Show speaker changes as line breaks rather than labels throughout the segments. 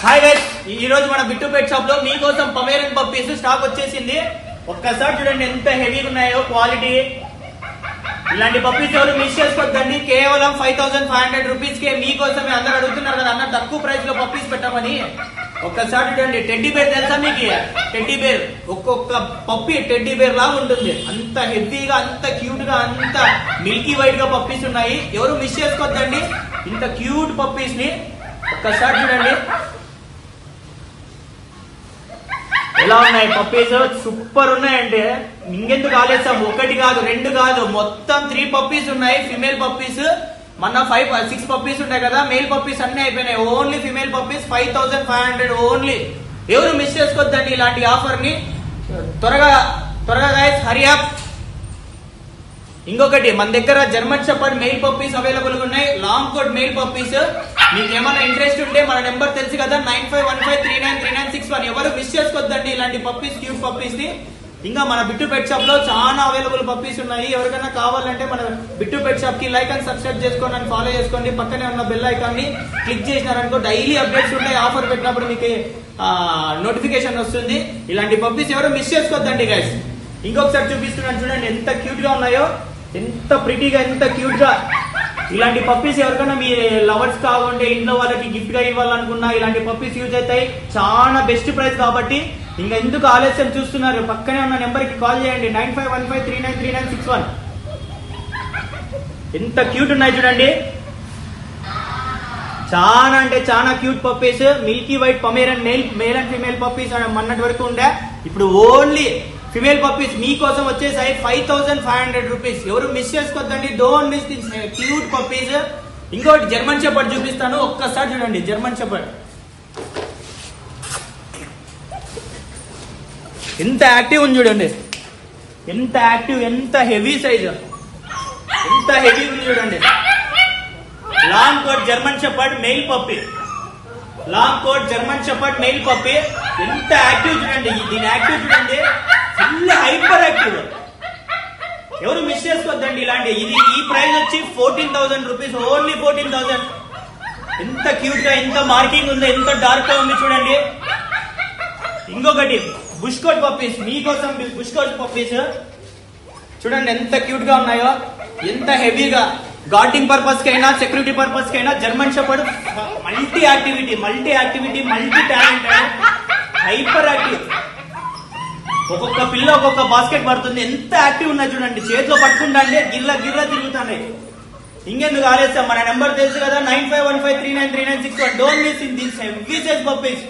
Hi guys, ఈ రోజు మన బిట్టు పెట్ షాప్ లో మీకోసం పమేరియన్ పప్పీస్ స్టాక్ వచ్చేసింది. ఒక్కసారి చూడండి ఎంత హెవీగా ఉన్నాయో క్వాలిటీ. ఇలాంటి పప్పీస్ ఎవరు మిస్ చేసుకోవద్దండి. కేవలం 5500 రూపీస్ కే మీకోసమే. అందరు అడుగుతున్నారు కదా అన్న తక్కువ ప్రైస్ లో పప్పీస్ పెట్టమని. ఒక్కసారి చూడండి, టెడ్డీ బేర్ తెలుసా మీకు? టెడ్డీ బేర్, ఒక్కొక్క పప్పీ టెడ్డీ బేర్ లాగా ఉంటుంది. అంత హెవీగా, అంత క్యూట్ గా, అంత మిల్కీ వైట్ గా పప్పీస్ ఉన్నాయి. ఎవరు మిస్ చేసుకోవద్దండి ఇంత క్యూట్ పప్పీస్ ని. ఒక్కసారి చూడండి ఎలా ఉన్నాయి పప్పీస్, సూపర్ ఉన్నాయంటే ఇంకెందుకు ఆలస్యం. ఒకటి కాదు, రెండు కాదు, మొత్తం 3 పప్పీస్ ఉన్నాయి. Female puppies. మొన్న 6 పప్పీస్ ఉన్నాయి కదా, మేల్ పప్పీస్ అన్ని అయిపోయినాయి. Only female puppies 5500 only. ఎవరు మిస్ చేసుకోవద్దండి ఇలాంటి ఆఫర్ ని. త్వరగా గైస్, హరి అప్. ఇంకొకటి, మన దగ్గర German shepherd male puppies available గా ఉన్నాయి. Long coat male puppies. మీకు ఏమైనా ఇంట్రెస్ట్ ఉంటే మన నెంబర్ తెలుసు కదా, 9515393961. ఎవరు మిస్ చేసుకోవద్దండి ఇలాంటి పప్పీస్, క్యూట్ పప్పీస్ ని. ఇంకా మన బిట్టు పెట్ షాప్ లో చాలా అవైలబుల్ పప్పీస్ ఉన్నాయి. ఎవరికైనా కావాలంటే మన బిట్టు పెట్ షాప్ కి లైక్ అండ్ సబ్స్క్రైబ్ చేసుకోండి అండ్ ఫాలో చేసుకోండి. పక్కనే ఉన్న బెల్ ఐకాన్ ని క్లిక్ చేసినారనుకో డైలీ అప్డేట్స్ ఉంటాయి. ఆఫర్ పెట్టినప్పుడు మీకు నోటిఫికేషన్ వస్తుంది. ఇలాంటి పప్పీస్ ఎవరు మిస్ చేసుకోవద్దండి గైస్. ఇంకొకసారి చూపిస్తున్నాను చూడండి ఎంత క్యూట్ గా ఉన్నాయో, ఎంత ప్రిటీగా, ఎంత క్యూట్ గా. ఇలాంటి పప్పీస్ ఎవరికైనా మీ లవర్స్ కావాలంటే, ఇంట్లో వాళ్ళకి గిఫ్ట్ గా ఇవ్వాలనుకున్నా ఇలాంటి పప్పీస్ యూజ్ అవుతాయి. చాలా బెస్ట్ ప్రైస్ కాబట్టి ఇంకా ఎందుకు ఆలస్యం చూస్తున్నారు? పక్కనే ఉన్న నెంబర్ కి కాల్ చేయండి, 9515393961. ఎంత క్యూట్ ఉన్నాయి చూడండి. చాలా అంటే చాలా cute puppies. Milky white Pomeranian male and female puppies మొన్నటి వరకు ఉండే. ఇప్పుడు ఓన్లీ ఫిమేల్ పప్పీస్ మీకోసం వచ్చేసాయి 5500 రూపీస్. ఎవరు మిస్ చేసుకోవద్దండి. Don't miss this cute puppies. ఇంకోటి జర్మన్ షెపర్డ్ చూపిస్తాను, ఒక్కసారి చూడండి. జర్మన్ షెపర్డ్ ఎంత యాక్టివ్ ఉంది చూడండి, ఎంత యాక్టివ్, ఎంత హెవీ సైజ్, ఎంత హెవీ ఉంది చూడండి. Long coat German shepherd male puppy. Long coat German shepherd male puppy. ఎంత యాక్టివ్ చూడండి. దీని యాక్టివ్ చూడండి, ఫుల్ హైపర్ యాక్టివ్. ఎవరు మిస్ చేసుకోవద్దండి ఇలాంటి. ఈ ప్రైస్ వచ్చి 14000 రూపీస్, ఓన్లీ 14000. ఎంత క్యూట్ గా, ఎంత మార్కింగ్ ఉందో, ఎంత డార్క్ గా ఉంది చూడండి. ఇంకొకటి బుష్ కోట్ పప్పీస్ మీకోసం. బుష్ కోట్ పప్పీస్ చూడండి ఎంత క్యూట్ గా ఉన్నాయో, ఎంత హెవీగా. గార్డింగ్ పర్పస్ కైనా, సెక్యూరిటీ పర్పస్ కైనా German shepherd multi activity, multi talented, hyper active. ఒక్కొక్క పిల్ల ఒక్కొక్క బాస్కెట్ పడుతుంది. ఎంత యాక్టివ్ ఉన్నాయి చూడండి. చేతిలో పట్టుకుంటా అంటే గిర్ర తిరుగుతున్నాయి. ఇంకెందుకు ఆలస్యం? మన నెంబర్ తెలుసు కదా, 9515393961. Don't miss in this heavy size puppies.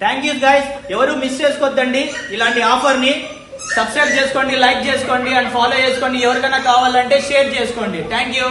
Thank you guys. ఎవరు మిస్ చేసుకోవద్దండి ఇలాంటి ఆఫర్ ని. సబ్స్క్రైబ్ చేసుకోండి, లైక్ చేసుకోండి అండ్ ఫాలో చేసుకోండి. ఎవరికైనా కావాలంటే షేర్ చేసుకోండి. Thank you.